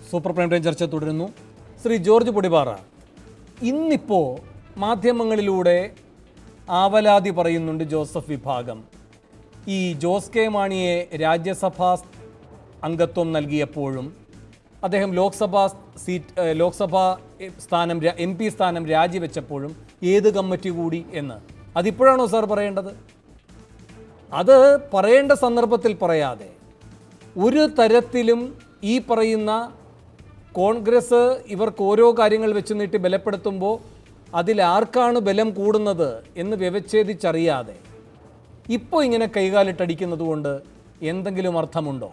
Super prime time ചർച്ച തുടരുന്നു. Shri George Podippara, ഇന്നിപ്പോൾ മാധ്യമങ്ങളിലൂടെ ആവലാതി പറയുന്നുണ്ട് ജോസഫ് വിഭാഗം. ഈ ജോസ് കെ മാണിയെ രാജ്യസഭാ അംഗത്വം നൽകിയപ്പോഴും അദ്ദേഹം ലോക്സഭാ സ്ഥാനം MP സ്ഥാനം രാജിവെച്ചപ്പോഴും ഏത് കമ്മിറ്റി കൂടി എന്ന് അതിപ്പോഴാണോ സാർ പറയേണ്ടത്? അത് പറയേണ്ട സന്ദർഭത്തിൽ പറയാതെ ഒരു തരത്തിലും ഈ പറയുന്ന കോൺഗ്രസ് ഇവർക്ക് ഓരോ കാര്യങ്ങൾ വെച്ച് നീട്ടി ബലപ്പെടുത്തുമ്പോൾ അതിലാർക്കാണ് ബലം കൂടുന്നത് എന്ന് വ്യവച്ഛേദിച്ചറിയാതെ ഇപ്പോൾ ഇങ്ങനെ കൈകാലിട്ടടിക്കുന്നത് കൊണ്ട് എന്തെങ്കിലും അർത്ഥമുണ്ടോ?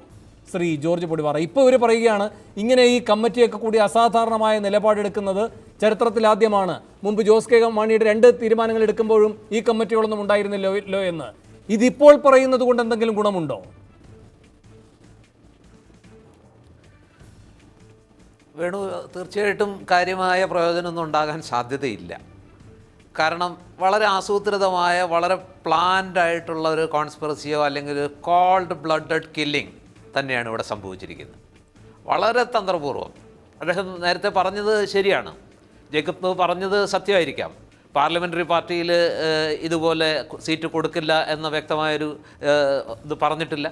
ശ്രീ ജോർജ് പൊടിപാറ, ഇപ്പോൾ ഇവർ പറയുകയാണ് ഇങ്ങനെ ഈ കമ്മിറ്റിയൊക്കെ കൂടി അസാധാരണമായ നിലപാടെടുക്കുന്നത് ചരിത്രത്തിലാദ്യമാണ്. മുമ്പ് ജോസ് കെ മാണിയുടെ 2 തീരുമാനങ്ങൾ എടുക്കുമ്പോഴും ഈ കമ്മിറ്റികളൊന്നും ഉണ്ടായിരുന്നില്ലോ എന്ന്. ഇതിപ്പോൾ പറയുന്നത് കൊണ്ട് എന്തെങ്കിലും ഗുണമുണ്ടോ? വേണു, തീർച്ചയായിട്ടും കാര്യമായ പ്രയോജനമൊന്നും ഉണ്ടാകാൻ സാധ്യതയില്ല. കാരണം വളരെ ആസൂത്രിതമായ, വളരെ പ്ലാൻഡ് ആയിട്ടുള്ള ഒരു കോൺസ്പിറസിയോ അല്ലെങ്കിൽ ഒരു കോൾഡ് ബ്ലഡഡ് കില്ലിംഗ് തന്നെയാണ് ഇവിടെ സംഭവിച്ചിരിക്കുന്നത്. വളരെ തന്ത്രപൂർവ്വം. അദ്ദേഹം നേരത്തെ പറഞ്ഞത് ശരിയാണ്, ജേക്കബ് പറഞ്ഞത് സത്യമായിരിക്കാം. പാർലമെൻ്ററി പാർട്ടിയിൽ ഇതുപോലെ സീറ്റ് കൊടുക്കില്ല എന്ന വ്യക്തമായൊരു ഇത് പറഞ്ഞിട്ടില്ല.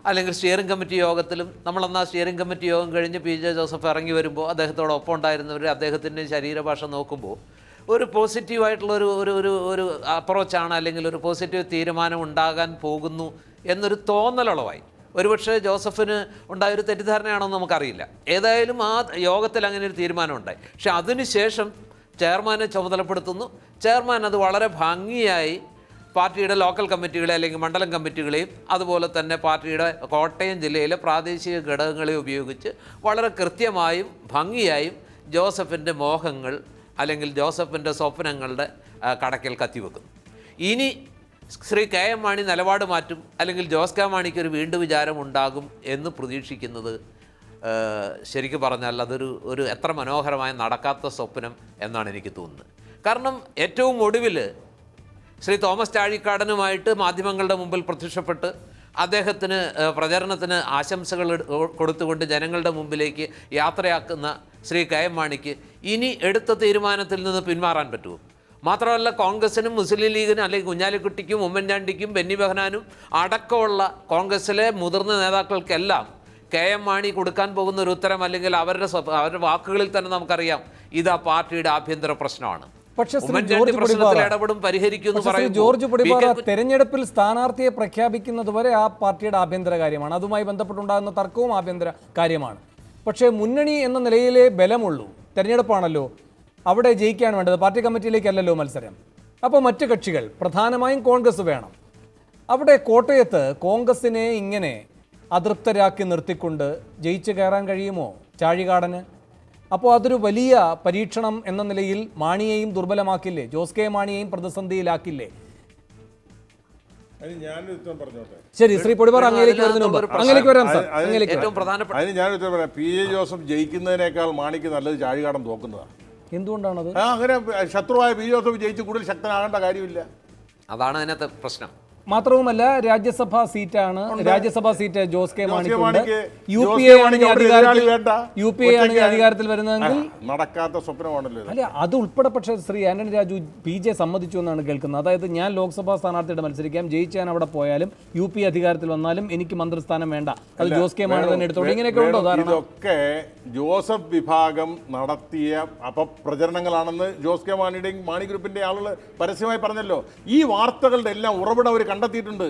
അല്ലെങ്കിൽ സ്റ്റിയറിംഗ് കമ്മിറ്റി യോഗത്തിലും നമ്മളെന്നാ സ്റ്റിയറിംഗ് കമ്മിറ്റി യോഗം കഴിഞ്ഞ് PJ ജോസഫ് ഇറങ്ങി വരുമ്പോൾ അദ്ദേഹത്തോടൊപ്പം ഉണ്ടായിരുന്നവർ അദ്ദേഹത്തിൻ്റെ ശരീരഭാഷ നോക്കുമ്പോൾ ഒരു പോസിറ്റീവായിട്ടുള്ള ഒരു അപ്രോച്ചാണ്, അല്ലെങ്കിൽ ഒരു പോസിറ്റീവ് തീരുമാനം ഉണ്ടാകാൻ പോകുന്നു എന്നൊരു തോന്നലുളവായി. ഒരുപക്ഷെ ജോസഫിന് ഉണ്ടായൊരു തെറ്റിദ്ധാരണയാണെന്ന് നമുക്കറിയില്ല. ഏതായാലും ആ യോഗത്തിൽ അങ്ങനെ ഒരു തീരുമാനമുണ്ടായി. പക്ഷെ അതിനുശേഷം ചെയർമാനെ ചുമതലപ്പെടുത്തുന്നു. ചെയർമാൻ അത് വളരെ ഭംഗിയായി പാർട്ടിയുടെ ലോക്കൽ കമ്മിറ്റികളെ അല്ലെങ്കിൽ മണ്ഡലം കമ്മിറ്റികളെയും അതുപോലെ തന്നെ പാർട്ടിയുടെ കോട്ടയം ജില്ലയിലെ പ്രാദേശിക ഘടകങ്ങളെ ഉപയോഗിച്ച് വളരെ കൃത്യമായും ഭംഗിയായും ജോസഫിൻ്റെ മോഹങ്ങൾ അല്ലെങ്കിൽ ജോസഫിൻ്റെ സ്വപ്നങ്ങളുടെ കടക്കൽ കത്തിവെക്കുന്നു. ഇനി ശ്രീ KM മാണി നിലപാട് മാറ്റും, അല്ലെങ്കിൽ ജോസ് കെ മാണിക്ക് ഒരു വീണ്ടും വിചാരം ഉണ്ടാകും എന്ന് പ്രതീക്ഷിക്കുന്നത് ശരിക്കും പറഞ്ഞാൽ അതൊരു എത്ര മനോഹരമായ നടക്കാത്ത സ്വപ്നം എന്നാണ് എനിക്ക് തോന്നുന്നത്. കാരണം ഏറ്റവും ഒടുവിൽ ശ്രീ തോമസ് ചാഴിക്കാടനുമായിട്ട് മാധ്യമങ്ങളുടെ മുമ്പിൽ പ്രത്യക്ഷപ്പെട്ട് അദ്ദേഹത്തിന് പ്രചരണത്തിന് ആശംസകൾ കൊടുത്തുകൊണ്ട് ജനങ്ങളുടെ മുമ്പിലേക്ക് യാത്രയാക്കുന്ന ശ്രീ KM മാണിക്ക് ഇനി എടുത്ത തീരുമാനത്തിൽ നിന്ന് പിന്മാറാൻ പറ്റുമോ? മാത്രമല്ല, കോൺഗ്രസിനും മുസ്ലിം ലീഗിനും അല്ലെങ്കിൽ കുഞ്ഞാലിക്കുട്ടിക്കും ഉമ്മൻചാണ്ടിക്കും ബെന്നി ബെഹനാനും അടക്കമുള്ള കോൺഗ്രസിലെ മുതിർന്ന നേതാക്കൾക്കെല്ലാം KM മാണി കൊടുക്കാൻ പോകുന്ന ഒരു ഉത്തരം, അല്ലെങ്കിൽ അവരുടെ വാക്കുകളിൽ തന്നെ നമുക്കറിയാം, ഇത് ആ പാർട്ടിയുടെ ആഭ്യന്തര പ്രശ്നമാണ്. പക്ഷേ ഇടപെടും പരിഹരിക്കും. ജോർജ് പൊടിപാറ, തെരഞ്ഞെടുപ്പിൽ സ്ഥാനാർത്ഥിയെ പ്രഖ്യാപിക്കുന്നത് വരെ ആ പാർട്ടിയുടെ ആഭ്യന്തര കാര്യമാണ്. അതുമായി ബന്ധപ്പെട്ടുണ്ടാകുന്ന തർക്കവും ആഭ്യന്തര കാര്യമാണ്. പക്ഷേ മുന്നണി എന്ന നിലയിലെ ബലമുള്ളൂ. തെരഞ്ഞെടുപ്പാണല്ലോ, അവിടെ ജയിക്കുകയാണ് വേണ്ടത്, പാർട്ടി കമ്മിറ്റിയിലേക്കല്ലല്ലോ മത്സരം. അപ്പോൾ മറ്റ് കക്ഷികൾ, പ്രധാനമായും കോൺഗ്രസ് വേണം. അവിടെ കോട്ടയത്ത് കോൺഗ്രസിനെ ഇങ്ങനെ അതൃപ്തരാക്കി നിർത്തിക്കൊണ്ട് ജയിച്ച് കയറാൻ കഴിയുമോ ചാഴികാടന്? അപ്പോൾ അതൊരു വലിയ പരീക്ഷണം എന്ന നിലയിൽ മാണിയെയും ദുർബലമാക്കില്ലേ? ജോസ് കെ മാണിയെയും പ്രതിസന്ധിയിലാക്കില്ലേ? ശരി, ശ്രീ പൊടിപാറ, അങ്ങേലേക്ക് വരുന്നതിന് മുമ്പ് അങ്ങേലേക്ക് വരാം സാർ. അതിന് ഞാനൊരു ഉത്തരം പറയാം. PJ ജോസഫ് ജയിക്കുന്നതിനേക്കാൾ മാണിക്ക് നല്ലത് ചാഴികാടൻ തോക്കുന്നതാണ്. എന്തുകൊണ്ടാണത്? അങ്ങനെ ശത്രുവായ PJ ജോസഫ് ജയിച്ച് കൂടുതൽ ശക്തനാകേണ്ട കാര്യമില്ല. അതാണ് അതിനകത്തെ പ്രശ്നം. മാത്രവുമല്ല, രാജ്യസഭാ സീറ്റാണ്, രാജ്യസഭാ സീറ്റ് ജോസ് കെ മാണിക്ക്. UPA ആണ് അധികാരത്തിൽ വരുന്നതെങ്കിൽ നടക്കാത്ത സ്വപ്നമാണല്ലോ അല്ല, അത് ഉൾപ്പെടെ. പക്ഷേ ശ്രീ ആന്റണി രാജു PJ സമ്മതിച്ചു എന്നാണ് കേൾക്കുന്നത്. അതായത് ഞാൻ ലോക്സഭാ സ്ഥാനാർത്ഥിയുടെ മത്സരിക്കാം, ജയിച്ച് ഞാൻ അവിടെ പോയാലും UPA അധികാരത്തിൽ വന്നാലും എനിക്ക് മന്ത്രിസ്ഥാനം വേണ്ട, അത് ജോസ് കെ മാണി തന്നെ എടുത്തോളൂ. ഇങ്ങനെയൊക്കെ ഉണ്ടോ? ഇതൊക്കെ ജോസഫ് വിഭാഗം നടത്തിയ അപപ്രചരണങ്ങളാണെന്ന് ജോസ് കെ മാണിയുടെയും മാണി ഗ്രൂപ്പിന്റെ ആളുകൾ പരസ്യമായി പറഞ്ഞല്ലോ. ഈ വാർത്തകളുടെ എല്ലാം ഉറവിടം അവർ കണ്ടെത്തിയിട്ടുണ്ട്.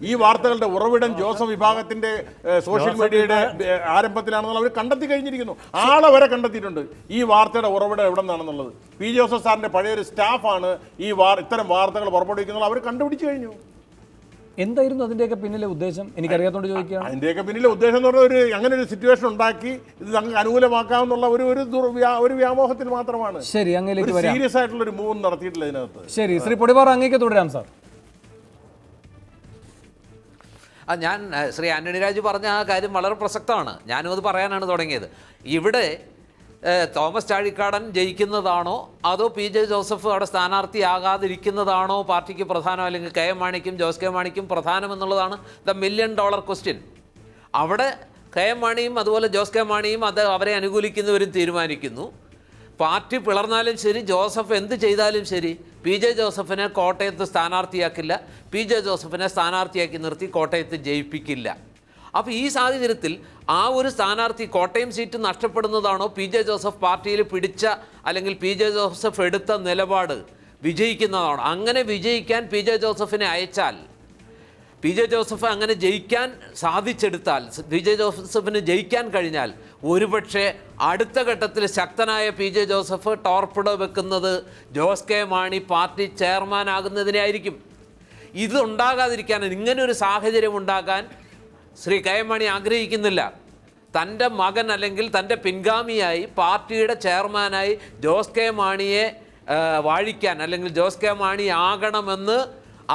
ഈ വാർത്തകളുടെ ഉറവിടം ജോസഫ് വിഭാഗത്തിന്റെ സോഷ്യൽ മീഡിയയുടെ ആരംഭത്തിലാണെന്നുള്ള അവർ കണ്ടെത്തി കഴിഞ്ഞിരിക്കുന്നു. ആളെ വരെ കണ്ടെത്തിയിട്ടുണ്ട് ഈ വാർത്തയുടെ ഉറവിടം എവിടെ നിന്നാണെന്നുള്ളത്. PJ ജോസഫ് സാറിന്റെ പഴയൊരു സ്റ്റാഫാണ് ഈ ഇത്തരം വാർത്തകൾ പുറപ്പെടുവിക്കുന്നത്. അവർ കണ്ടുപിടിച്ചു കഴിഞ്ഞു. എന്തായിരുന്നു അതിന്റെയൊക്കെ പിന്നിലെ ഉദ്ദേശം? എനിക്കറിയാത്തോണ്ട് ചോദിക്കാം. അതിന്റെയൊക്കെ പിന്നിലെ ഉദ്ദേശം എന്ന് പറഞ്ഞാൽ അങ്ങനെ ഒരു സിറ്റുവേഷൻ ഉണ്ടാക്കി ഇത് ഞങ്ങൾക്ക് അനുകൂലമാക്കാമെന്നുള്ള ഒരു വ്യാമോഹത്തിൽ മാത്രമാണ്. ശരി, അങ്ങനെയൊക്കെ സീരിയസ് ആയിട്ടുള്ള ഒരു മൂവ് നടത്തിയിട്ടില്ല ഇതിനകത്ത്. ശരി, ശ്രീ പൊടിപാറ, അങ്ങേക്ക് തുടരാം സാർ. ഞാൻ ശ്രീ ആന്റണി രാജു പറഞ്ഞ ആ കാര്യം വളരെ പ്രസക്തമാണ്. ഞാനും അത് പറയാനാണ് തുടങ്ങിയത്. ഇവിടെ തോമസ് ചാഴിക്കാടൻ ജയിക്കുന്നതാണോ അതോ PJ ജോസഫ് അവിടെ സ്ഥാനാർത്ഥിയാകാതിരിക്കുന്നതാണോ പാർട്ടിക്ക് പ്രധാനം, അല്ലെങ്കിൽ KM മാണിക്കും ജോസ് കെ മാണിക്കും പ്രധാനം എന്നുള്ളതാണ് $1 മില്യൺ ക്വസ്റ്റ്യൻ. അവിടെ KM മാണിയും അതുപോലെ ജോസ് കെ മാണിയും അവരെ അനുകൂലിക്കുന്നവരും തീരുമാനിക്കുന്നു. പാർട്ടി പിളർന്നാലും ശരി, ജോസഫ് എന്ത് ചെയ്താലും ശരി, PJ ജോസഫിനെ കോട്ടയത്ത് സ്ഥാനാർത്ഥിയാക്കില്ല, PJ ജോസഫിനെ സ്ഥാനാർത്ഥിയാക്കി നിർത്തി കോട്ടയത്ത് ജയിപ്പിക്കില്ല. അപ്പോൾ ഈ സാഹചര്യത്തിൽ ആ ഒരു സ്ഥാനാർത്ഥി കോട്ടയം സീറ്റ് നഷ്ടപ്പെടുന്നതാണോ PJ ജോസഫ് പാർട്ടിയിൽ പിടിച്ച അല്ലെങ്കിൽ PJ ജോസഫ് എടുത്ത നിലപാട് വിജയിക്കുന്നതാണോ? അങ്ങനെ വിജയിക്കാൻ PJ ജോസഫിനെ അയച്ചാൽ, PJ ജോസഫ് അങ്ങനെ ജയിക്കാൻ സാധിച്ചെടുത്താൽ, PJ ജോസഫിന് ജയിക്കാൻ കഴിഞ്ഞാൽ ഒരുപക്ഷെ അടുത്ത ഘട്ടത്തിൽ ശക്തനായ PJ ജോസഫ് ടോർപ്പിഡോ വെക്കുന്നത് ജോസ് കെ മാണി പാർട്ടി ചെയർമാൻ ആകുന്നതിനെ ആയിരിക്കും. ഇതുണ്ടാകാതിരിക്കാൻ, ഇങ്ങനൊരു സാഹചര്യം ഉണ്ടാകാൻ ശ്രീ KM മാണി ആഗ്രഹിക്കുന്നില്ല. തൻ്റെ മകൻ അല്ലെങ്കിൽ തൻ്റെ പിൻഗാമിയായി പാർട്ടിയുടെ ചെയർമാനായി ജോസ് കെ മാണിയെ വാഴിക്കാൻ അല്ലെങ്കിൽ ജോസ് കെ മാണി ആകണമെന്ന്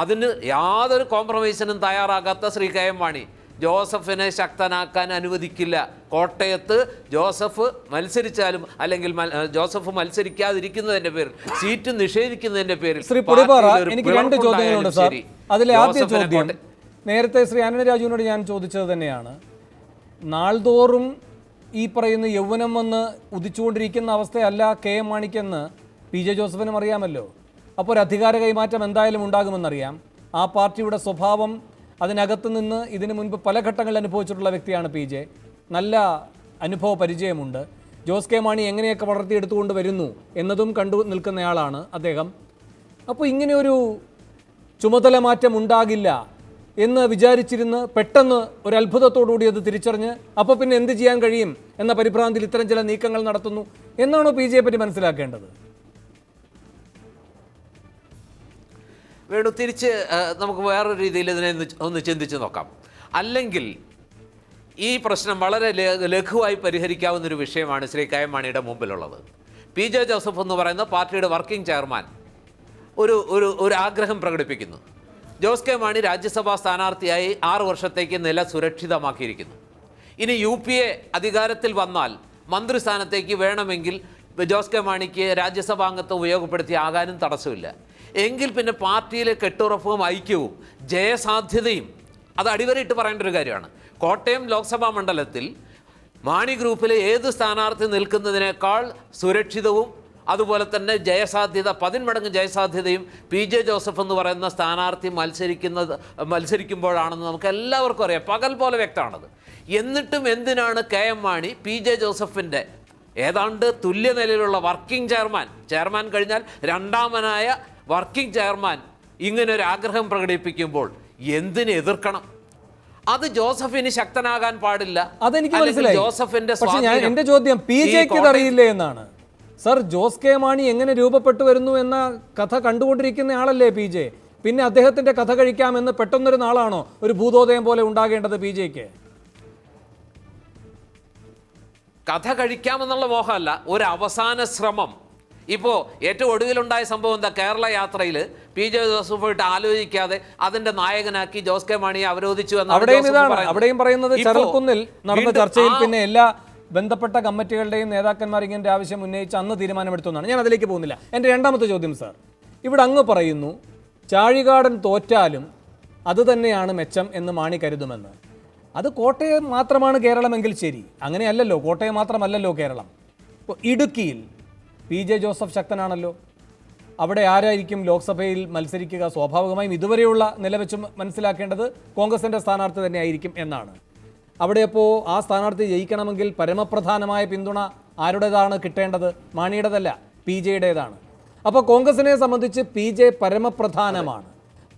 അതിന് യാതൊരു കോംപ്രമൈസിനും തയ്യാറാകാത്ത ശ്രീ KM മാണി ജോസഫിനെ ശക്തനാക്കാൻ അനുവദിക്കില്ല. കോട്ടയത്ത് ജോസഫ് മത്സരിച്ചാലും അല്ലെങ്കിൽ ജോസഫ് മത്സരിക്കാതിരിക്കുന്നതിൻ്റെ പേരിൽ, സീറ്റ് നിഷേധിക്കുന്നതിൻ്റെ പേരിൽ ശ്രീ പൊടിപാറ, എനിക്ക് 2 ചോദ്യങ്ങളുണ്ട് സാർ. അതിലെ ആദ്യ ചോദ്യം നേരത്തെ ശ്രീ ആന്റണി രാജുവിനോട് ഞാൻ ചോദിച്ചത് തന്നെയാണ്. നാൾതോറും ഈ പറയുന്ന യൗവനം വന്ന് ഉദിച്ചുകൊണ്ടിരിക്കുന്ന അവസ്ഥയല്ല KM മാണിക്കെന്ന് PJ ജോസഫിനും അറിയാമല്ലോ. അപ്പോൾ ഒരു അധികാര കൈമാറ്റം എന്തായാലും ഉണ്ടാകുമെന്നറിയാം. ആ പാർട്ടിയുടെ സ്വഭാവം, അതിനകത്ത് നിന്ന് ഇതിനു മുൻപ് പല ഘട്ടങ്ങളിൽ അനുഭവിച്ചിട്ടുള്ള വ്യക്തിയാണ് PJ. നല്ല അനുഭവ പരിചയമുണ്ട്. ജോസ് കെ മാണി എങ്ങനെയൊക്കെ വളർത്തിയെടുത്തുകൊണ്ട് വരുന്നു എന്നതും കണ്ടു നിൽക്കുന്നയാളാണ് അദ്ദേഹം. അപ്പോൾ ഇങ്ങനെയൊരു ചുമതല മാറ്റം ഉണ്ടാകില്ല എന്ന് വിചാരിച്ചിരുന്ന് പെട്ടെന്ന് ഒരു അത്ഭുതത്തോടുകൂടി അത് തിരിച്ചറിഞ്ഞ് അപ്പോൾ പിന്നെ എന്ത് ചെയ്യാൻ കഴിയും എന്ന പരിഭ്രാന്തിയിൽ ഇത്തരം ചില നീക്കങ്ങൾ നടത്തുന്നു എന്നാണോ PJയെ പറ്റി മനസ്സിലാക്കേണ്ടത്? വേണു, തിരിച്ച് നമുക്ക് വേറൊരു രീതിയിൽ ഇതിനെ ഒന്ന് ചിന്തിച്ച് നോക്കാം. അല്ലെങ്കിൽ ഈ പ്രശ്നം വളരെ ലഘുവായി പരിഹരിക്കാവുന്നൊരു വിഷയമാണ് ശ്രീ KM മാണിയുടെ മുമ്പിലുള്ളത്. PJ ജോസഫ് എന്ന് പറയുന്ന പാർട്ടിയുടെ വർക്കിംഗ് ചെയർമാൻ ഒരു ആഗ്രഹം പ്രകടിപ്പിക്കുന്നു. ജോസ് കെ മാണി രാജ്യസഭാ സ്ഥാനാർത്ഥിയായി 6 വർഷത്തേക്ക് നില സുരക്ഷിതമാക്കിയിരിക്കുന്നു. ഇനി UPA അധികാരത്തിൽ വന്നാൽ മന്ത്രിസ്ഥാനത്തേക്ക് വേണമെങ്കിൽ ജോസ് കെ മാണിക്ക് രാജ്യസഭാംഗത്വം ഉപയോഗപ്പെടുത്തി ആകാനും തടസ്സമില്ല. എങ്കിൽ പിന്നെ പാർട്ടിയിലെ കെട്ടുറപ്പും ഐക്യവും ജയസാധ്യതയും അത് അടിവരയിട്ട് പറയേണ്ട ഒരു കാര്യമാണ്. കോട്ടയം ലോക്സഭാ മണ്ഡലത്തിൽ മാണി ഗ്രൂപ്പിലെ ഏത് സ്ഥാനാർത്ഥി നിൽക്കുന്നതിനേക്കാൾ സുരക്ഷിതവും അതുപോലെ തന്നെ ജയസാധ്യത 10 മടങ്ങ് ജയസാധ്യതയും PJ ജോസഫ് എന്ന് പറയുന്ന സ്ഥാനാർത്ഥി മത്സരിക്കുമ്പോഴാണെന്ന് നമുക്ക് എല്ലാവർക്കും അറിയാം, പകൽ പോലെ വ്യക്തമാണത്. എന്നിട്ടും എന്തിനാണ് KM മാണി PJ ജോസഫിൻ്റെ ഏതാണ്ട് തുല്യ നിലയിലുള്ള വർക്കിംഗ് ചെയർമാൻ കഴിഞ്ഞാൽ രണ്ടാമനായ വർക്കിംഗ് ചെയർമാൻ ഇങ്ങനൊരു ആഗ്രഹം പ്രകടിപ്പിക്കുമ്പോൾ എന്തിന് എതിർക്കണം? അത് ജോസഫിന് ശക്തനാകാൻ പാടില്ല. അതെനിക്ക് മനസ്സിലായി. ജോസഫിന്റെ എന്റെ ചോദ്യം PJക്ക് ഇതറിയില്ലേ എന്നാണ്. സർ, ജോസ് കെ മാണി എങ്ങനെ രൂപപ്പെട്ടു വരുന്നു എന്ന കഥ കണ്ടുകൊണ്ടിരിക്കുന്ന ആളല്ലേ PJ? പിന്നെ അദ്ദേഹത്തിന്റെ കഥ കഴിക്കാമെന്ന് പെട്ടെന്നൊരു നാളാണോ ഒരു ഭൂതോദയം പോലെ ഉണ്ടാകേണ്ടത് PJക്ക്? കഥ കഴിക്കാമെന്നുള്ള മോഹമല്ല, ഒരു അവസാന ശ്രമം. ഇപ്പോൾ ഏറ്റവും ഒടുവിലുണ്ടായ സംഭവം എന്താ? കേരള യാത്രയിൽ PJ ജോസഫ് പോയിട്ട് ആലോചിക്കാതെ അതിന്റെ നായകനാക്കി ജോസ് കെ മാണിയെ അവരോധിച്ചു എന്ന് അവിടെയും പറയുന്നത് ചെറുക്കുന്നിൽ നടന്ന ചർച്ചയിൽ പിന്നെ എല്ലാ ബന്ധപ്പെട്ട കമ്മിറ്റികളുടെയും നേതാക്കന്മാർ ഇങ്ങനെ ആവശ്യം ഉന്നയിച്ച് അന്ന് തീരുമാനമെടുത്തുന്നാണ്. ഞാൻ അതിലേക്ക് പോകുന്നില്ല. എൻ്റെ രണ്ടാമത്തെ ചോദ്യം സാർ, ഇവിടെ അങ്ങ് പറയുന്നു ചാഴികാടൻ തോറ്റാലും അത് തന്നെയാണ് മെച്ചം എന്ന് മാണി കരുതുമെന്ന്. അത് കോട്ടയം മാത്രമാണ് കേരളമെങ്കിൽ ശരി, അങ്ങനെയല്ലല്ലോ. കോട്ടയം മാത്രമല്ലല്ലോ കേരളം. ഇപ്പോൾ ഇടുക്കിയിൽ PJ ജോസഫ് ശക്തനാണല്ലോ. അവിടെ ആരായിരിക്കും ലോക്സഭയിൽ മത്സരിക്കുക? സ്വാഭാവികമായും ഇതുവരെയുള്ള നില വെച്ച് മനസ്സിലാക്കേണ്ടത് കോൺഗ്രസിൻ്റെ സ്ഥാനാർത്ഥി തന്നെ ആയിരിക്കും എന്നാണ്. അവിടെ അപ്പോൾ ആ സ്ഥാനാർത്ഥി ജയിക്കണമെങ്കിൽ പരമപ്രധാനമായ പിന്തുണ ആരുടേതാണ് കിട്ടേണ്ടത്? മാണിയുടേതല്ല, PJയുടേതാണ്. അപ്പോൾ കോൺഗ്രസിനെ സംബന്ധിച്ച് PJ പരമപ്രധാനമാണ്.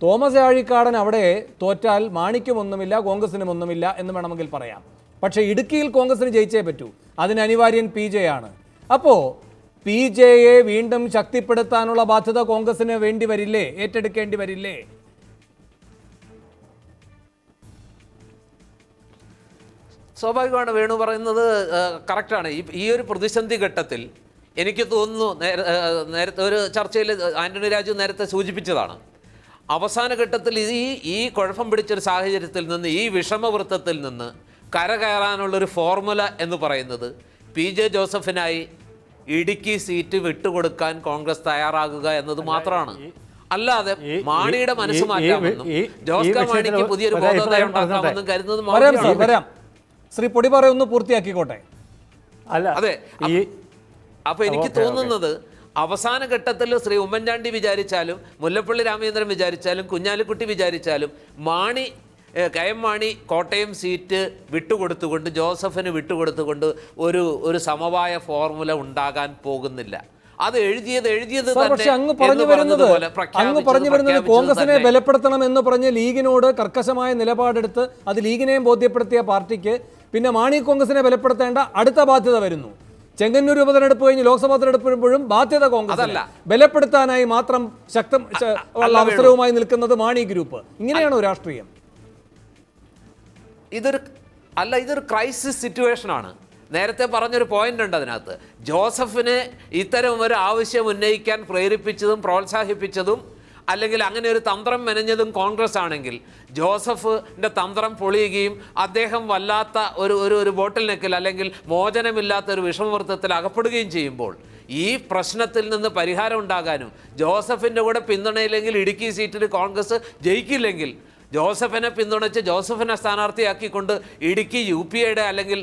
തോമസ് ചാഴിക്കാടൻ അവിടെ തോറ്റാൽ മാണിക്കും ഒന്നുമില്ല, കോൺഗ്രസിനും ഒന്നുമില്ല എന്ന് വേണമെങ്കിൽ പറയാം. പക്ഷേ ഇടുക്കിയിൽ കോൺഗ്രസിന് ജയിച്ചേ പറ്റൂ, അതിന് അനിവാര്യൻ PJയാണ്. അപ്പോൾ PJയെ വീണ്ടും ശക്തിപ്പെടുത്താനുള്ള ബാധ്യത കോൺഗ്രസിന് വേണ്ടി വരില്ലേ, ഏറ്റെടുക്കേണ്ടി വരില്ലേ? സ്വാഭാവികമാണ് വേണു പറയുന്നത്, കറക്റ്റാണ്. ഈ ഒരു പ്രതിസന്ധി ഘട്ടത്തിൽ എനിക്ക് തോന്നുന്നു, നേരത്തെ ഒരു ചർച്ചയിൽ ആന്റണി രാജു നേരത്തെ സൂചിപ്പിച്ചതാണ്, അവസാന ഘട്ടത്തിൽ ഈ കുഴപ്പം പിടിച്ചൊരു സാഹചര്യത്തിൽ നിന്ന്, ഈ വിഷമവൃത്തത്തിൽ നിന്ന് കരകയറാനുള്ളൊരു ഫോർമുല എന്ന് പറയുന്നത് PJ ജോസഫിനായി ഇടുക്കി സീറ്റ് വിട്ടുകൊടുക്കാൻ കോൺഗ്രസ് തയ്യാറാകുക എന്നത് മാത്രമാണ്. അല്ലാതെ മാണിയുടെ മനസ്സ് മാറ്റാമെന്നും ജോസ് കെ മാണിക്ക് പുതിയൊരു ബോധോദയം ഉണ്ടാക്കാമെന്നും കരുതുന്നത് ശ്രീ പൊടിപാറ ഒന്ന് പൂർത്തിയാക്കിക്കോട്ടെ. അല്ല അതെ. ഈ അപ്പോൾ എനിക്ക് തോന്നുന്നത് അവസാന ഘട്ടത്തിൽ ശ്രീ ഉമ്മൻചാണ്ടി വിചാരിച്ചാലും മുല്ലപ്പള്ളി രാമചന്ദ്രൻ വിചാരിച്ചാലും കുഞ്ഞാലിക്കുട്ടി വിചാരിച്ചാലും കെ.എം. മാണി കോട്ടയം സീറ്റ് വിട്ടുകൊടുത്തുകൊണ്ട് ജോസഫിന് വിട്ടുകൊടുത്തുകൊണ്ട് ഒരു സമവായ ഫോർമുല ഉണ്ടാകാൻ പോകുന്നില്ല. അത് എഴുതിയത് പക്ഷെ അങ്ങ് പറഞ്ഞു വരുന്നത് കോൺഗ്രസിനെ ബലപ്പെടുത്തണം എന്ന് പറഞ്ഞ് ലീഗിനോട് കർക്കശമായ നിലപാടെടുത്ത് അത് ലീഗിനെയും ബോധ്യപ്പെടുത്തിയ പാർട്ടിക്ക് പിന്നെ മാണി കോൺഗ്രസിനെ ബലപ്പെടുത്തേണ്ട അടുത്ത ബാധ്യത വരുന്നു. ചെങ്ങന്നൂർ ഉപതെരഞ്ഞെടുപ്പ് കഴിഞ്ഞ് ലോക്സഭാ തെരഞ്ഞെടുപ്പ് വരുമ്പോഴും ബാധ്യത കോൺഗ്രസ് ബലപ്പെടുത്താനായി മാത്രം അവസരവുമായി നിൽക്കുന്നത് മാണി ഗ്രൂപ്പ്. ഇങ്ങനെയാണോ രാഷ്ട്രീയം? ഇതൊരു ക്രൈസിസ് സിറ്റുവേഷനാണ്. നേരത്തെ പറഞ്ഞൊരു പോയിന്റ് ഉണ്ട് അതിനകത്ത്. ജോസഫിന് ഇത്തരം ഒരു ആവശ്യം ഉന്നയിക്കാൻ പ്രേരിപ്പിച്ചതും പ്രോത്സാഹിപ്പിച്ചതും അല്ലെങ്കിൽ അങ്ങനെ ഒരു തന്ത്രം മെനഞ്ഞതും കോൺഗ്രസ് ആണെങ്കിൽ ജോസഫിൻ്റെ തന്ത്രം പൊളിയുകയും അദ്ദേഹം വല്ലാത്ത ഒരു ബോട്ടിൽ നെക്കിൽ അല്ലെങ്കിൽ മോചനമില്ലാത്ത ഒരു വിഷമവൃത്തത്തിൽ അകപ്പെടുകയും ചെയ്യുമ്പോൾ ഈ പ്രശ്നത്തിൽ നിന്ന് പരിഹാരം ഉണ്ടാകാനും ജോസഫിൻ്റെ കൂടെ പിന്തുണയില്ലെങ്കിൽ ഇടുക്കി സീറ്റിൽ കോൺഗ്രസ് ജയിക്കില്ലെങ്കിൽ ജോസഫിനെ പിന്തുണച്ച് ജോസഫിനെ സ്ഥാനാർത്ഥിയാക്കിക്കൊണ്ട് ഇടുക്കി UPAയുടെ അല്ലെങ്കിൽ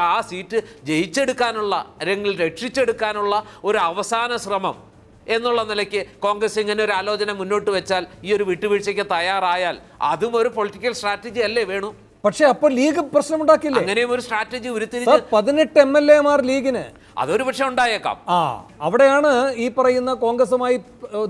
ആ സീറ്റ് ജയിച്ചെടുക്കാനുള്ള അല്ലെങ്കിൽ രക്ഷിച്ചെടുക്കാനുള്ള ഒരു അവസാന ശ്രമം എന്നുള്ള നിലയ്ക്ക് കോൺഗ്രസ് ഇങ്ങനെ ഒരു ആലോചന മുന്നോട്ട് വെച്ചാൽ, ഈ ഒരു വിട്ടുവീഴ്ചയ്ക്ക് തയ്യാറായാൽ അതും ഒരു പൊളിറ്റിക്കൽ സ്ട്രാറ്റജി അല്ലേ വേണു? പക്ഷെ അപ്പോൾ ലീഗ് പ്രശ്നമുണ്ടാക്കില്ലേ? അങ്ങനെയും ഒരു സ്ട്രാറ്റജി ഉരുത്തിരിഞ്ഞ് 18 MLA ലീഗിന് അതൊരു പക്ഷെ ഉണ്ടായേക്കാം. അവിടെയാണ് ഈ പറയുന്ന കോൺഗ്രസുമായി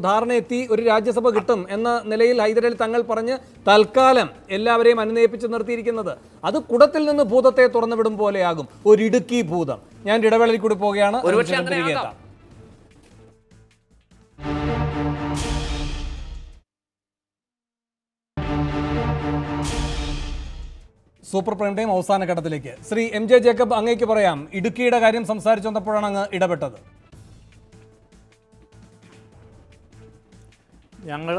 ധാരണ എത്തി ഒരു രാജ്യസഭ കിട്ടും എന്ന നിലയിൽ ഹൈദരലി തങ്ങൾ പറഞ്ഞ് തൽക്കാലം എല്ലാവരെയും അനുനയിപ്പിച്ച് നിർത്തിയിരിക്കുന്നത്. അത് കുടത്തിൽ നിന്ന് ഭൂതത്തെ തുറന്നു വിടും പോലെയാകും, ഒരു ഇടുക്കി ഭൂതം. ഞാൻ ഇടവേളയിൽ കൂടി പോവുകയാണ്. ഒരുപക്ഷെ അങ്ങനെ ആകാം. സൂപ്പർ പ്രൈം ടൈം അവസാന ഘട്ടത്തിലേക്ക്. ശ്രീ MJ ജേക്കബ്, അങ്ങേക്ക് പറയാം, ഇടുക്കിയുടെ കാര്യം സംസാരിച്ചു വന്നപ്പോഴാണ് അങ്ങ് ഇടപെട്ടത്. ഞങ്ങൾ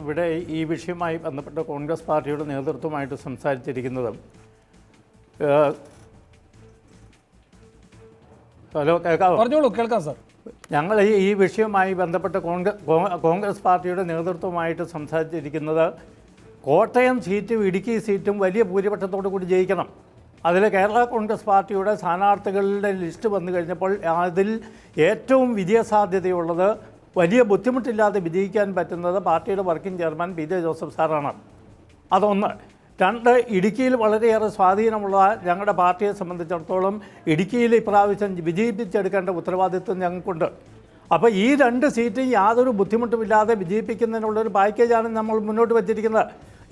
ഇവിടെ ഈ വിഷയവുമായി ബന്ധപ്പെട്ട കോൺഗ്രസ് പാർട്ടിയുടെ നേതൃത്വമായിട്ട് സംസാരിച്ചിരിക്കുന്നത്, ഹലോ കേൾക്കാമോ? പറഞ്ഞോളൂ, കേൾക്കാം സാർ. ഞങ്ങൾ ഈ വിഷയവുമായി ബന്ധപ്പെട്ട കോൺഗ്രസ് പാർട്ടിയുടെ നേതൃത്വമായിട്ട് സംസാരിച്ചിരിക്കുന്നത് കോട്ടയം സീറ്റും ഇടുക്കി സീറ്റും വലിയ ഭൂരിപക്ഷത്തോടു കൂടി ജയിക്കണം. അതിൽ കേരള കോൺഗ്രസ് പാർട്ടിയുടെ സ്ഥാനാർത്ഥികളുടെ ലിസ്റ്റ് വന്നു കഴിഞ്ഞപ്പോൾ അതിൽ ഏറ്റവും വിജയസാധ്യതയുള്ളത്, വലിയ ബുദ്ധിമുട്ടില്ലാതെ വിജയിക്കാൻ പറ്റുന്നത് പാർട്ടിയുടെ വർക്കിംഗ് ചെയർമാൻ PJ ജോസഫ് സാറാണ്. അതൊന്ന്. രണ്ട്, ഇടുക്കിയിൽ വളരെയേറെ സ്വാധീനമുള്ള ഞങ്ങളുടെ പാർട്ടിയെ സംബന്ധിച്ചിടത്തോളം ഇടുക്കിയിൽ ഇപ്രാവശ്യം വിജയിപ്പിച്ചെടുക്കേണ്ട ഉത്തരവാദിത്വം ഞങ്ങൾക്കുണ്ട്. അപ്പോൾ ഈ 2 സീറ്റും യാതൊരു ബുദ്ധിമുട്ടുമില്ലാതെ വിജയിപ്പിക്കുന്നതിനുള്ളൊരു പാക്കേജാണ് നമ്മൾ മുന്നോട്ട് വച്ചിരിക്കുന്നത്.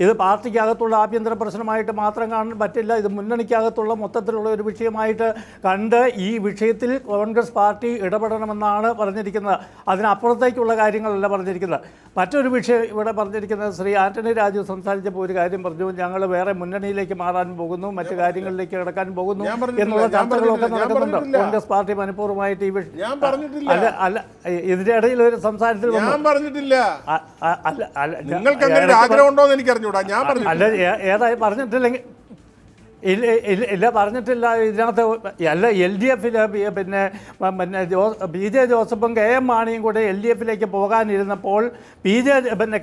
ഇത് പാർട്ടിക്കകത്തുള്ള ആഭ്യന്തര പ്രശ്നമായിട്ട് മാത്രം കാണാൻ പറ്റില്ല. ഇത് മുന്നണിക്കകത്തുള്ള മൊത്തത്തിലുള്ള ഒരു വിഷയമായിട്ട് കണ്ട് ഈ വിഷയത്തിൽ കോൺഗ്രസ് പാർട്ടി ഇടപെടണമെന്നാണ് പറഞ്ഞിരിക്കുന്നത്. അതിനപ്പുറത്തേക്കുള്ള കാര്യങ്ങളല്ല പറഞ്ഞിരിക്കുന്നത്. മറ്റൊരു വിഷയം ഇവിടെ പറഞ്ഞിരിക്കുന്നത്, ശ്രീ ആന്റണി രാജു സംസാരിച്ചപ്പോൾ ഒരു കാര്യം പറഞ്ഞു, ഞങ്ങൾ വേറെ മുന്നണിയിലേക്ക് മാറാൻ പോകുന്നു, മറ്റു കാര്യങ്ങളിലേക്ക് കിടക്കാൻ പോകുന്നു എന്നുള്ള ചർച്ചകളൊക്കെ നടക്കുന്നുണ്ട്. കോൺഗ്രസ് പാർട്ടി മനഃപൂർവ്വമായിട്ട് ഈ വിഷയം അല്ല ഇതിന്റെ ഇടയിൽ ഒരു സംസാരത്തിൽ അല്ല ഏതായി പറഞ്ഞിട്ടില്ലെങ്കിൽ ഇല്ല പറഞ്ഞിട്ടില്ല. ഇതിനകത്ത് അല്ല LDF പിന്നെ PJ ജോസഫും KM മാണിയും കൂടെ LDF പോകാനിരുന്നപ്പോൾ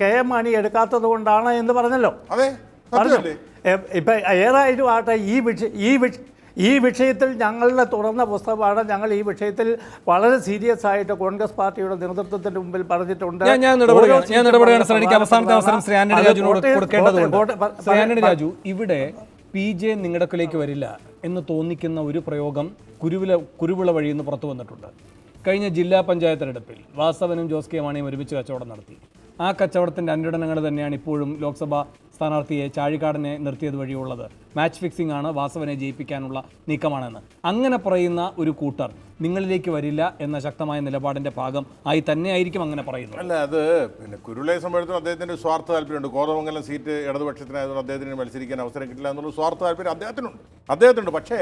KM മാണി എടുക്കാത്തത് കൊണ്ടാണ് എന്ന് പറഞ്ഞല്ലോ. ഇപ്പം ഏതായാലും ആട്ടെ, ഈ വിഷയത്തിൽ ഞങ്ങളുടെ തുറന്ന പുസ്തകമാണ്. ഞങ്ങൾ ഈ വിഷയത്തിൽ വളരെ സീരിയസ് ആയിട്ട് കോൺഗ്രസ് പാർട്ടിയുടെ നേതൃത്വത്തിന്റെ മുമ്പിൽ പറഞ്ഞിട്ടുണ്ട്. രാജു, ഇവിടെ PJ നിങ്ങടക്കിലേക്ക് വരില്ല എന്ന് തോന്നിക്കുന്ന ഒരു പ്രയോഗം കുരുവിള വഴി നിന്ന് പുറത്തു വന്നിട്ടുണ്ട്. കഴിഞ്ഞ ജില്ലാ പഞ്ചായത്ത് തെരഞ്ഞെടുപ്പിൽ വാസവനും ജോസ് കെ മാണിയും ഒരുമിച്ച് കച്ചവടം നടത്തി. ആ കച്ചവടത്തിൻ്റെ അനുരണനങ്ങൾ തന്നെയാണ് ഇപ്പോഴും ലോക്സഭാ സ്ഥാനാർത്ഥിയെ ചാഴിക്കാടനെ നിർത്തിയത് വഴിയുള്ളത്. മാച്ച് ഫിക്സിംഗ് ആണ്, വാസവനെ ജയിപ്പിക്കാനുള്ള നീക്കമാണെന്ന് അങ്ങനെ പറയുന്ന ഒരു കൂട്ടർ നിങ്ങളിലേക്ക് വരില്ല എന്ന ശക്തമായ നിലപാടിന്റെ ഭാഗം ആയി തന്നെയായിരിക്കും അങ്ങനെ പറയുന്നത്. അല്ല, അത് പിന്നെ കുരുളയെ സംബന്ധിച്ചും അദ്ദേഹത്തിൻ്റെ സ്വാർത്ഥ താല്പര്യമുണ്ട്. കോതമംഗലം സീറ്റ് ഇടതുപക്ഷത്തിനായതുകൊണ്ട് അദ്ദേഹത്തിന് മത്സരിക്കാൻ അവസരം കിട്ടില്ല എന്നുള്ള സ്വാർത്ഥ താല്പര്യം അദ്ദേഹത്തിനുണ്ട്. പക്ഷേ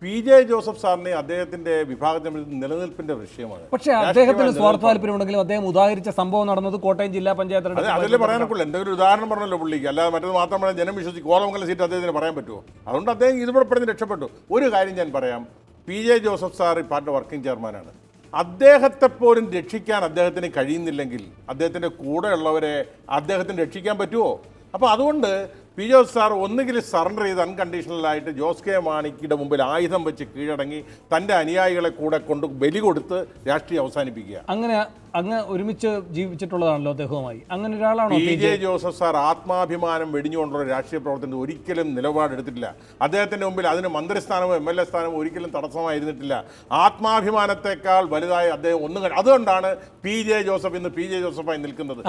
PJ ജോസഫ് സാറിനെ അദ്ദേഹത്തിന്റെ വിഭാഗത്തിൽ നിലനിൽപ്പിന്റെ വിഷയമാണ്. പക്ഷേ അദ്ദേഹത്തിന് സ്വാർത്ഥ താല്പര്യമുണ്ടെങ്കിലും അദ്ദേഹം ഉദാഹരിച്ച സംഭവം നടന്നത് കോട്ടയം ജില്ലാ പഞ്ചായത്ത്. അതിൽ പറയാനൊക്കെ എന്തെങ്കിലും ഒരു ഉദാഹരണം പറഞ്ഞല്ലോ പുള്ളിക്ക്, അല്ലാതെ മറ്റത് മാത്രം പറഞ്ഞാൽ ജനം വിശ്വസിക്കും. കോതമംഗലം സീറ്റ് അദ്ദേഹത്തിന് പറയാൻ പറ്റുമോ? അതുകൊണ്ട് അദ്ദേഹം ഇതിവിടെ പറഞ്ഞ് രക്ഷപ്പെട്ടു. ഒരു കാര്യം ഞാൻ പറയാം, PJ ജോസഫ് സാർ ഈ പാർട്ടിയുടെ വർക്കിംഗ് ചെയർമാനാണ്. അദ്ദേഹത്തെ പോലും രക്ഷിക്കാൻ അദ്ദേഹത്തിന് കഴിയുന്നില്ലെങ്കിൽ അദ്ദേഹത്തിൻ്റെ കൂടെയുള്ളവരെ അദ്ദേഹത്തിന് രക്ഷിക്കാൻ പറ്റുമോ? അപ്പോൾ അതുകൊണ്ട് പി ജോസ് സാർ ഒന്നുകിൽ സറണ്ടർ ചെയ്ത് അൺകണ്ടീഷണലായിട്ട് ജോസ് കെ മാണിയുടെ മുമ്പിൽ ആയുധം വെച്ച് കീഴടങ്ങി തൻ്റെ അനുയായികളെ കൂടെ കൊണ്ട് ബലി കൊടുത്ത് രാഷ്ട്രീയം അവസാനിപ്പിക്കുക. അങ്ങനെ അങ്ങ് ഒരുമിച്ച് ജീവിച്ചിട്ടുള്ളതാണല്ലോ അദ്ദേഹവുമായി. അങ്ങനെ ഒരാളാണോ പി ജെ ജോസഫ് സാർ ആത്മാഭിമാനം വെടിഞ്ഞുകൊണ്ടുള്ള രാഷ്ട്രീയ പ്രവർത്തനത്തിൽ ഒരിക്കലും നിലപാടെടുത്തിട്ടില്ല. അദ്ദേഹത്തിൻ്റെ മുമ്പിൽ അതിന് മന്ത്രിസ്ഥാനമോ MLA സ്ഥാനമോ ഒരിക്കലും തടസ്സമായിരുന്നിട്ടില്ല. ആത്മാഭിമാനത്തെക്കാൾ വലുതായി അദ്ദേഹം ഒന്നും അതുകൊണ്ടാണ് പി ജെ ജോസഫ് ഇന്ന് പി ജെ ജോസഫായി നിൽക്കുന്നത്.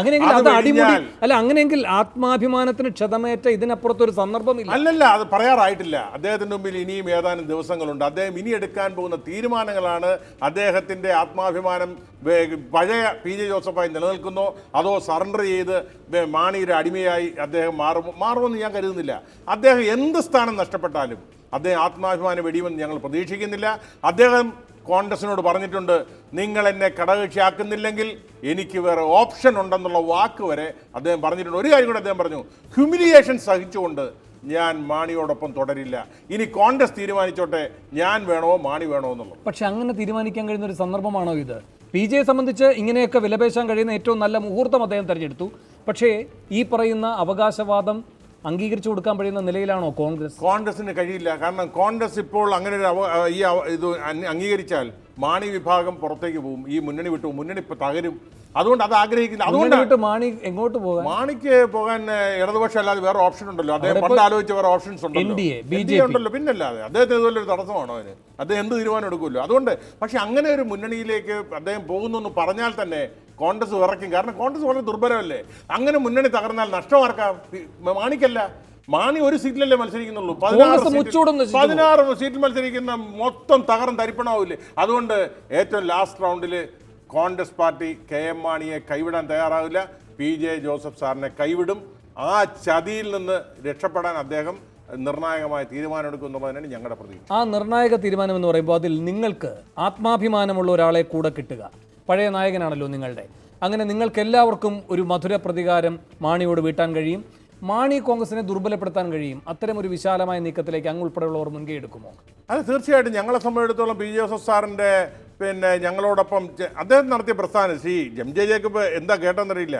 അങ്ങനെയെങ്കിൽ ആത്മാഭിമാനത്തിന് ക്ഷതമേറ്റ ഇതിനപ്പുറത്തൊരു സന്ദർഭമില്ല. അല്ലല്ല, അത് പറയാറായിട്ടില്ല. അദ്ദേഹത്തിൻ്റെ മുമ്പിൽ ഇനിയും ഏതാനും ദിവസങ്ങളുണ്ട്. അദ്ദേഹം ഇനി എടുക്കാൻ പോകുന്ന തീരുമാനങ്ങളാണ് അദ്ദേഹത്തിൻ്റെ ആത്മാഭിമാനം പഴയ പി ജെ ജോസഫായി നിലനിൽക്കുന്നോ അതോ സറണ്ടർ ചെയ്ത് മാണിയുടെ അടിമയായി അദ്ദേഹം മാറുമെന്ന് ഞാൻ കരുതുന്നില്ല. അദ്ദേഹം എന്ത് സ്ഥാനം നഷ്ടപ്പെട്ടാലും അദ്ദേഹം ആത്മാഭിമാനം വെടിയുമെന്ന് ഞങ്ങൾ പ്രതീക്ഷിക്കുന്നില്ല. അദ്ദേഹം കോൺഗ്രസിനോട് പറഞ്ഞിട്ടുണ്ട്, നിങ്ങൾ എന്നെ ഘടകകക്ഷിയാക്കുന്നില്ലെങ്കിൽ എനിക്ക് വേറെ ഓപ്ഷൻ ഉണ്ടെന്നുള്ള വാക്ക് വരെ അദ്ദേഹം പറഞ്ഞിട്ടുണ്ട്. ഒരു കാര്യം കൂടെ അദ്ദേഹം പറഞ്ഞു, ഹ്യൂമിലിയേഷൻ സഹിച്ചുകൊണ്ട് ഞാൻ മാണിയോടൊപ്പം തുടരില്ല, ഇനി കോൺഗ്രസ് തീരുമാനിച്ചോട്ടെ ഞാൻ വേണോ മാണി വേണോ എന്നുള്ളത്. പക്ഷെ അങ്ങനെ തീരുമാനിക്കാൻ കഴിയുന്ന ഒരു സന്ദർഭമാണോ ഇത്? പി ജെയെ സംബന്ധിച്ച് ഇങ്ങനെയൊക്കെ വിലപേശാൻ കഴിയുന്ന ഏറ്റവും നല്ല മുഹൂർത്തം അദ്ദേഹം തിരഞ്ഞെടുത്തു. പക്ഷേ ഈ പറയുന്ന അവകാശവാദം അംഗീകരിച്ചു കൊടുക്കാൻ കഴിയുന്ന നിലയിലാണോ കോൺഗ്രസ്? കോൺഗ്രസിന് കഴിയില്ല. കാരണം കോൺഗ്രസ് ഇപ്പോൾ അങ്ങനെ ഒരു ഇത് അംഗീകരിച്ചാൽ മാണി വിഭാഗം പുറത്തേക്ക് പോകും, ഈ മുന്നണി വിട്ടു, മുന്നണി ഇപ്പൊ തകരും. അതുകൊണ്ട് അത് ആഗ്രഹിക്കില്ല. അതുകൊണ്ട് മാണി എങ്ങോട്ട് പോകാൻ? മാണിക്ക് പോകാൻ ഇടതുപക്ഷം അല്ലാതെ വേറെ ഓപ്ഷൻ ഉണ്ടല്ലോ. അദ്ദേഹം പണ്ട് ആലോചിച്ച വേറെ ഓപ്ഷൻസ് ഉണ്ടല്ലോ. പിന്നല്ലാതെ അദ്ദേഹത്തിന് ഇതുപോലെ ഒരു തടസ്സമാണോ അതിന്? അദ്ദേഹം എന്ത് തീരുമാനം എടുക്കുമല്ലോ. അതുകൊണ്ട് പക്ഷെ അങ്ങനെ ഒരു മുന്നണിയിലേക്ക് അദ്ദേഹം പോകുന്നു എന്ന് പറഞ്ഞാൽ തന്നെ കോൺഗ്രസ് വിറയ്ക്കും. കാരണം കോൺഗ്രസ് വളരെ ദുർബലമല്ലേ. അങ്ങനെ മുന്നണി തകർന്നാൽ നഷ്ടമാർക്കാം? മാണിക്കല്ല. മാണി ഒരു സീറ്റിലല്ലേ മത്സരിക്കുന്നുള്ളൂ. 16 സീറ്റിൽ മത്സരിക്കുന്ന മൊത്തം തകർന്ന് തരിപ്പണാവില്ലേ. അതുകൊണ്ട് ഏറ്റവും ലാസ്റ്റ് റൗണ്ടിൽ കോൺഗ്രസ് പാർട്ടി KM മാണിയെ കൈവിടാൻ തയ്യാറാവില്ല. പി ജെ ജോസഫ് സാറിനെ കൈവിടും. ആ ചതിയിൽ നിന്ന് രക്ഷപ്പെടാൻ അദ്ദേഹം നിർണായകമായ തീരുമാനമെടുക്കുന്നതിനാണ് ഞങ്ങളുടെ പ്രതീക്ഷ. ആ നിർണായക തീരുമാനം എന്ന് പറയുമ്പോൾ അതിൽ നിങ്ങൾക്ക് ആത്മാഭിമാനമുള്ള ഒരാളെ കൂടെ കിട്ടുക. പഴയ നായകനാണല്ലോ നിങ്ങളുടെ. അങ്ങനെ നിങ്ങൾക്ക് എല്ലാവർക്കും ഒരു മധുര പ്രതികാരം മാണിയോട് വീട്ടാൻ കഴിയും. മാണി കോൺഗ്രസിനെ ദുർബലപ്പെടുത്താൻ കഴിയും. അത്തരം ഒരു വിശാലമായ നീക്കത്തിലേക്ക് അങ്ങ് ഉൾപ്പെടെയുള്ളവർ മുൻകൈ എടുക്കുമോ? അത് തീർച്ചയായിട്ടും. ഞങ്ങളെ സംബന്ധിച്ചിടത്തോളം പി ജോസഫ് സാറിൻ്റെ ഞങ്ങളോടൊപ്പം അദ്ദേഹം നടത്തിയ പ്രസ്ഥാനം ശ്രീ MJ ജേക്കബ് എന്താ കേട്ടെന്നറിയില്ല.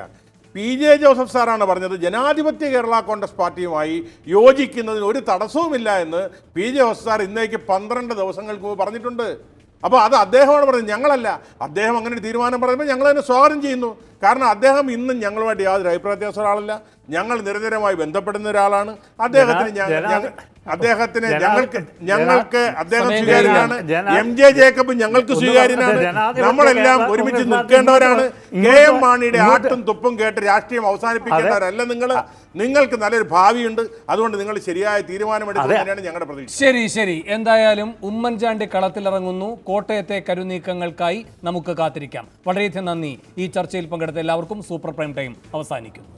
പി ജെ ജോസഫ് സാറാണ് പറഞ്ഞത് ജനാധിപത്യ കേരള കോൺഗ്രസ് പാർട്ടിയുമായി യോജിക്കുന്നതിന് ഒരു തടസ്സവുമില്ല എന്ന് പി ജെ ജോസഫ് സാർ ഇന്നേക്ക് 12 ദിവസങ്ങൾക്ക് മുമ്പ് പറഞ്ഞിട്ടുണ്ട്. അപ്പോൾ അത് അദ്ദേഹമാണ് പറഞ്ഞത്, ഞങ്ങളല്ല. അദ്ദേഹം അങ്ങനെ ഒരു തീരുമാനം പറയുമ്പോൾ ഞങ്ങൾ അതിനെ സ്വാഗതം ചെയ്യുന്നു. കാരണം അദ്ദേഹം ഇന്നും ഞങ്ങളുമായിട്ട് യാതൊരു അഭിപ്രായ വ്യത്യാസം ഒരാളല്ല. ഞങ്ങൾ നിരന്തരമായി ബന്ധപ്പെടുന്ന ഒരാളാണ്. അദ്ദേഹത്തിന് ഞങ്ങൾക്ക് അദ്ദേഹം സ്വീകാര്യനാണ്. MJ ജേക്കബ് ഞങ്ങൾക്ക് സ്വീകാര്യനാണ്. നമ്മളെല്ലാം ഒരുമിച്ച് നിൽക്കേണ്ടവരാണ്. KM മാണിയുടെ ആട്ടും തുപ്പും കേട്ട് രാഷ്ട്രീയം അവസാനിപ്പിക്കേണ്ടവരല്ല നിങ്ങൾ. നിങ്ങൾക്ക് നല്ലൊരു ഭാവിയുണ്ട്. അതുകൊണ്ട് നിങ്ങൾ ശരിയായ തീരുമാനമെടുക്കുന്നതിനാണ് ഞങ്ങളുടെ പ്രതീക്ഷ. ശരി. എന്തായാലും ഉമ്മൻചാണ്ടി കളത്തിലിറങ്ങുന്നു. കോട്ടയത്തെ കരുനീക്കങ്ങൾക്കായി നമുക്ക് കാത്തിരിക്കാം. വളരെയധികം നന്ദി. ഈ ചർച്ചയിൽ പങ്കെടുത്ത എല്ലാവർക്കും സൂപ്പർ പ്രൈം ടൈം അവസാനിക്കുന്നു.